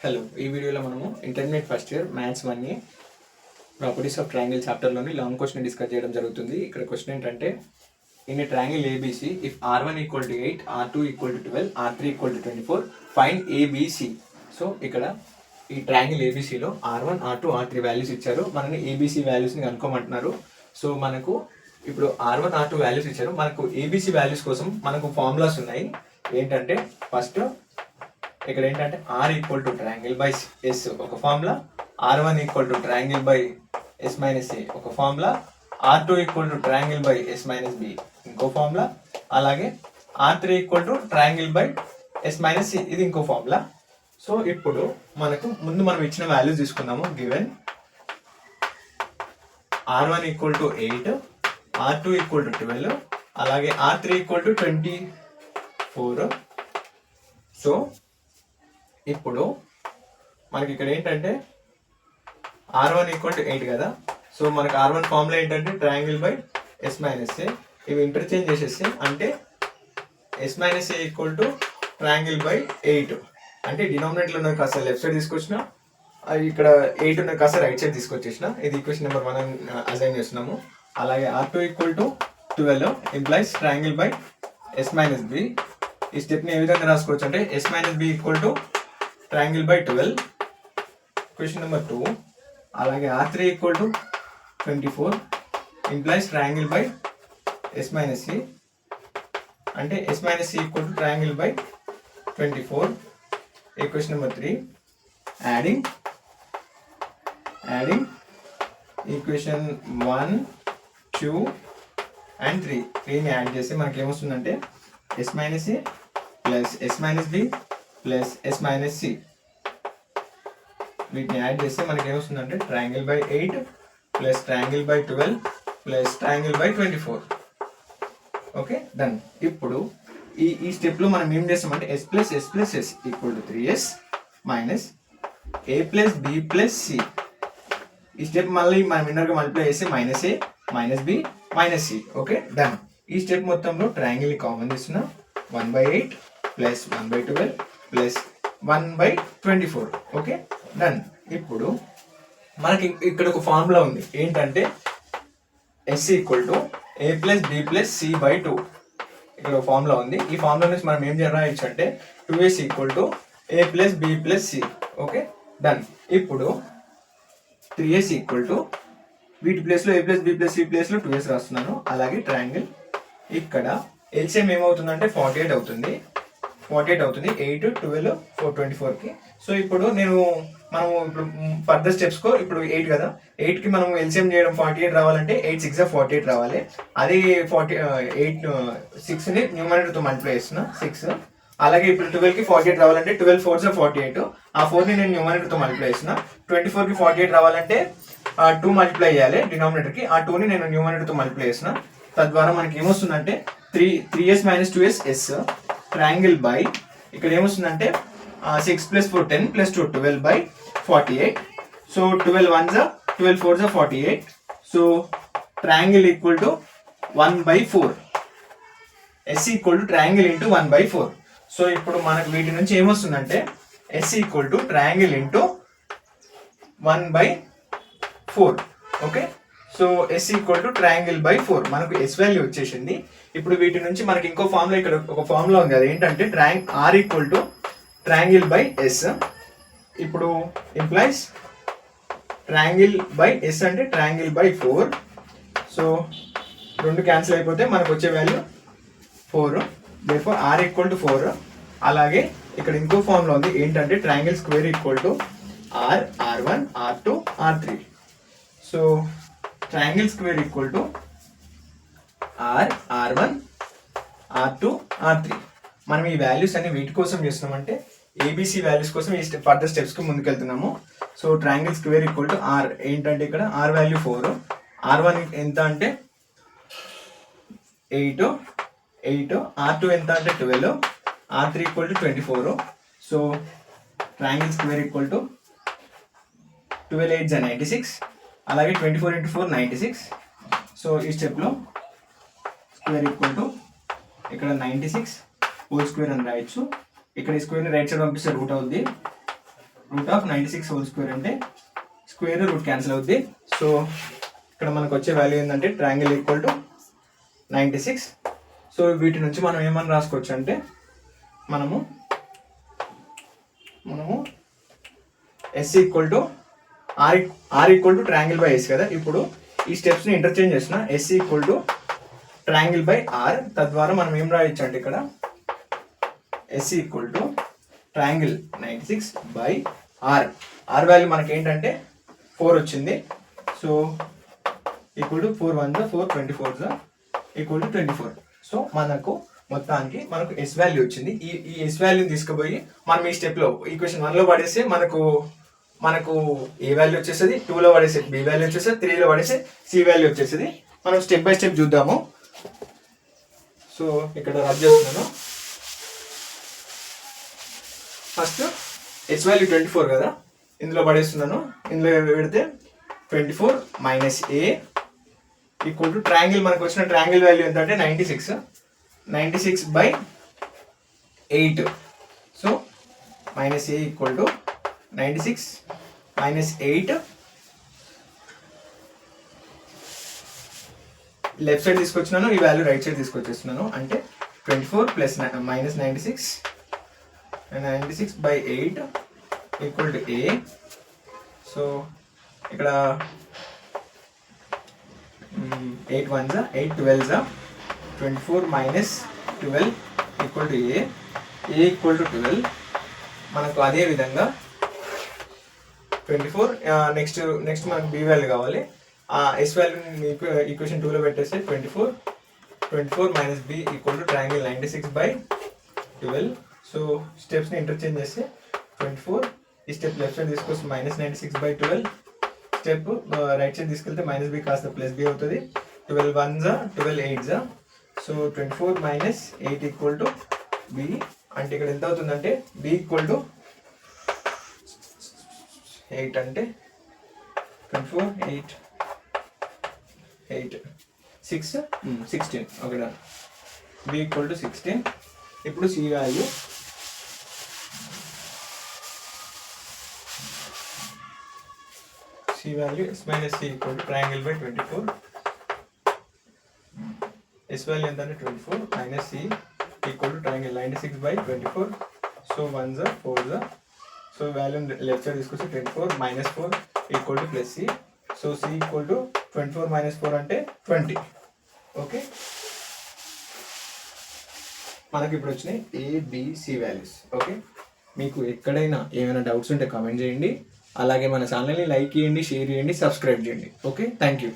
Hello, ఈ వీడియోలో మనము intermediate first year maths 1 properties of triangle చాప్టర్లోని లాంగ్ క్వశ్చన్ డిస్కస్ చేయడం జరుగుతుంది. ఇక్కడ క్వశ్చన్ ఏంటంటే, in a triangle A B C if R1 equal to 8, R2 equal to 12, R3 equal to 24, find A B C. So ఇక్కడ ఈ triangle ఏబీసీలో R1, R2, R3 values ఇచ్చారు. మనని ABC వాల్యూస్ని కనుక్కోమంటున్నారు. సో మనకు ఇప్పుడు R1, R2 వాల్యూస్ ఇచ్చారు. మనకు ఏబీసీ వాల్యూస్ కోసం మనకు ఫార్ములాస్ ఉన్నాయి. ఏంటంటే ఫస్ట్ ఇక్కడ ఏంటంటే R equal to triangle by S ఒక formula, R1 equal to triangle by S minus A ఒక formula, R2 equal to triangle by S minus B ఇంకో ఫార్ములా, అలాగే R3 equal to triangle by S minus C ఇది ఇంకో formula. So ఇప్పుడు మనకు ముందు మనం ఇచ్చిన వాల్యూస్ తీసుకుందాము. Given R1 equal to 8, R2 equal to 12, అలాగే R3 ఈక్వల్ టు 24. సో ఇప్పుడు మనకి ఇక్కడ ఏంటంటే R1 ఈక్వల్ టు 8 కదా. సో మనకి R1 ఫార్ములా ఏంటంటే triangle by S minus A. ఇవి ఇంటర్చేంజ్ చేసేస్తే అంటే S minus A equal to triangle by 8 అంటే డినామినేటర్లో ఉన్న కాస్త లెఫ్ట్ సైడ్ తీసుకొచ్చిన, ఇక్కడ 8 ఉన్న కాస్త రైట్ సైడ్ తీసుకొచ్చేసిన. ఇది ఈక్వేషన్ నెంబర్ 1 అసైన్ చేస్తున్నాము. అలాగే R2 equal to 12 implies triangle by S minus B. ఈ స్టెప్ని ఏ విధంగా రాసుకోవచ్చు అంటే S minus B equal to triangle by 12 question number 2. అలాగే R3 equal to 24 implies triangle by S minus C అంటే S minus C equal to triangle by 24. Equation number 3 adding equation 1, 2 and 3ని add చేస్తే మనకి ఏమొస్తుందంటే S minus A plus S minus B plus S minus C. వీటిని add చేస్తే మనకి ఏమొస్తుందంటే triangle by 8 plus triangle by 12 plus triangle by 24. Okay, done. ఇప్పుడు ఈ స్టెప్లో మనం ఏం చేస్తామంటే S plus S plus S equal to 3s minus A plus B plus C. ఈ స్టెప్ మళ్ళీ మనం ఇన్నర్గా మల్టిప్లై చేస్తే minus A minus B minus C. Okay, done. ఈ స్టెప్ మొత్తంలో ట్రయాంగిల్ కామన్ తీసుకున్నాం. 1/8 ప్లస్ 1/12 ప్లస్ 1/24. Okay, done. ఇప్పుడు మనకి ఇక్కడ ఒక ఫార్ములా ఉంది. ఏంటంటే S equal to A plus B plus C by 2. ఇక్కడ ఒక ఫార్ములా ఉంది. ఈ ఫార్ములా నుంచి మనం ఏం రాయొచ్చు అంటే 2s equal to A plus B plus C. Okay, done. ఇప్పుడు 3s ఈక్వల్ టు వీటి ప్లేస్లో A plus B plus C ప్లేస్లో 2s రాస్తున్నాను. అలాగే ట్రయాంగిల్ ఇక్కడ ఎల్సిఎం ఏమవుతుందంటే 48 అవుతుంది. 8, 12, 4, 24కి. సో ఇప్పుడు మనం ఇప్పుడు ఫర్దర్ స్టెప్స్కో ఇప్పుడు 8 కదా, 8కి మనం ఎల్సిఎం చేయడం 48 రావాలంటే 8 6 48 రావాలి. అది 6ని న్యూమరేటర్తో మల్టిప్లై చేస్తున్నా 6. అలాగే ఇప్పుడు 12కి 48 రావాలంటే 12 4 48. ఆ 4ని నేను న్యూమరేటర్తో మల్టిప్లై చేస్తున్నా. 24కి 48 రావాలంటే 2 మల్టిప్లై చేయాలి డినామినేటర్కి. ఆ 2ని నేను న్యూమరేటర్తో మల్టిప్లై చేస్తున్నా. తద్వారా మనకి ఏమొస్తుందంటే 3s minus 2s yes triangle by ఇక్కడ ఏమొస్తుందంటే 6 plus 4 10 plus 2 12/48. So 12 1s 12 4s 48. So triangle equal to 1/4. S equal to triangle into 1/4. So ఇప్పుడు మనకు వీటి నుంచి ఏమొస్తుందంటే S equal to triangle into 1/4. Okay, so S equal to triangle by 4 మనకు S value వచ్చేసింది. ఇప్పుడు వీటి నుంచి మనకి ఇంకో ఫార్ములా ఇక్కడ ఒక ఫార్ములా ఉంది. అది ఏంటంటే r equal to triangle by s. ఇప్పుడు ఇంప్లైస్ ట్రయాంగిల్ బై ఎస్ అంటే ట్రయాంగిల్ బై 4. సో 2 క్యాన్సిల్ అయిపోతే మనకు వచ్చే value 4. Therefore r equal to 4. అలాగే ఇక్కడ ఇంకో ఫార్ములా ఉంది. ఏంటంటే triangle square equal to R1, R2, R3. So triangle square equal to R1, R2, R3. మనం ఈ వాల్యూస్ అన్ని వీటి కోసం చేస్తున్నామంటే ఏబిసి వాల్యూస్ కోసం ఈ ఫర్దర్ స్టెప్స్కి ముందుకెళ్తున్నాము. So triangle square equal to R ఏంటంటే ఇక్కడ ఆర్ వాల్యూ 4, R1 ఎంత అంటే 8, R2 ఎంత అంటే 12, R3 equal to 24. So triangle square equal to 12 8 96. అలాగే 24 × 4 96. సో ఈ స్టెప్లో స్క్వేర్ ఈక్వల్ టు ఇక్కడ 96 హోల్ స్క్వేర్ అని రాయొచ్చు. ఇక్కడ ఈ స్క్వేర్ని రైట్ సైడ్ పంపిస్తే రూట్ అవుద్ది. రూట్ ఆఫ్ 96 హోల్ స్క్వేర్ అంటే స్క్వేర్ రూట్ క్యాన్సిల్ అవుద్ది. సో ఇక్కడ మనకు వచ్చే వాల్యూ ఏంటంటే ట్రయాంగిల్ ఈక్వల్ టు 96. సో వీటి నుంచి మనం ఏమని రాసుకోవచ్చు అంటే మనము S equal to R equal to triangle by S కదా. ఇప్పుడు ఈ స్టెప్స్ని ఇంటర్చేంజ్ చేసిన S equal to triangle by R, తద్వారా మనం ఏం రాయొచ్చు అంటే ఇక్కడ S equal to triangle 96 by R. R value మనకి ఏంటంటే 4 వచ్చింది. So equal to 4 1 4 24 equal to 24. So మొత్తానికి మనకు ఎస్ వాల్యూ వచ్చింది. ఈ ఎస్ వాల్యూని తీసుకుపోయి మనం ఈ స్టెప్లో ఈక్వేషన్ 1లో పడేస్తే మనకు ఏ వాల్యూ వచ్చేస్తుంది, 2లో పడేస్తే బి వాల్యూ వచ్చేస్తుంది, 3లో పడేస్తే సి వాల్యూ వచ్చేస్తుంది. మనం స్టెప్ బై స్టెప్ చూద్దాము. సో ఇక్కడ రబ్ చేస్తున్నాను. ఫస్ట్ ఎస్ వాల్యూ 24 కదా, ఇందులో పడేస్తున్నాను. ఇందులో పెడితే 24 minus A equal to triangle, మనకు వచ్చిన ట్రయాంగిల్ వాల్యూ ఎంత అంటే 96 by 8. So minus A equal to 96 minus 8. Left side తీసుకొచ్చినాను, ఈ వాల్యూ రైట్ సైడ్ తీసుకొచ్చేస్తున్నాను. అంటే 24 plus minus 96 by 8 equal to A. So ఇక్కడ 8 1 8 12 24 minus 12 equal to A equal to 12. మనకు అదే విధంగా 24 నెక్స్ట్ మనకు బి వాల్యూ కావాలి. ఎస్ వాల్యూని ఈక్వేషన్ 2లో పెట్టేస్తే 24 minus B equal to triangle 96 by 12. So స్టెప్స్ని ఇంటర్చేంజ్ చేస్తే 24 ఈ స్టెప్ లెఫ్ట్ సైడ్ తీసుకొస్తే minus 96 by 12. Step right side తీసుకెళ్తే మైనస్ బి కాస్త ప్లస్ బి అవుతుంది. 12 1 12 8. So 24 minus 8 equal to B. అంటే ఇక్కడ ఎంత అవుతుందంటే బి ఈక్వల్ టు 8 అంటే 24 8 16. Okay done. B equal to 16. ఇప్పుడు C value S minus C equal to triangle by 24. S value ఎంత అంటే 24 minus C equal to triangle 96 by 24. So 1 4. So value left side తీసుకొస్తే 24 minus 4 equal to plus C. So C equal to 24 minus 4 అంటే 20. Okay, మనకి ఇప్పుడు వచ్చినాయి ABC values. Okay, మీకు ఎక్కడైనా ఏమైనా డౌట్స్ ఉంటే కామెంట్ చేయండి. అలాగే మన ఛానల్ని లైక్ చేయండి, షేర్ చేయండి, సబ్స్క్రైబ్ చేయండి. Okay, thank you.